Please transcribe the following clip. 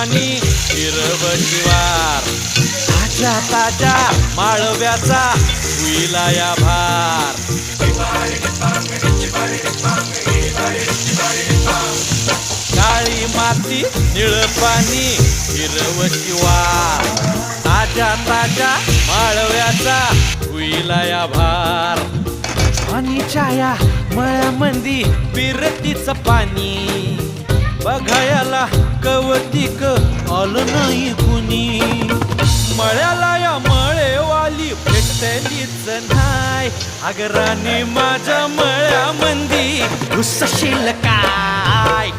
पाणी फिरव शिवार ताज्या ताज्या माळव्याचा हुईला या भार काळी माती निळ पाणी फिरव शिवार ताज्या ताज्या माळव्याचा हुईला या भार पाणीच्या या मळ्यामंदी बिरतीचं पाणी बघायला कवतिक आलं नाही कुणी मळ्याला या मळेवाली भेटलीच नाही अगराने माझ्या मळ्यामंदी घुसशील काय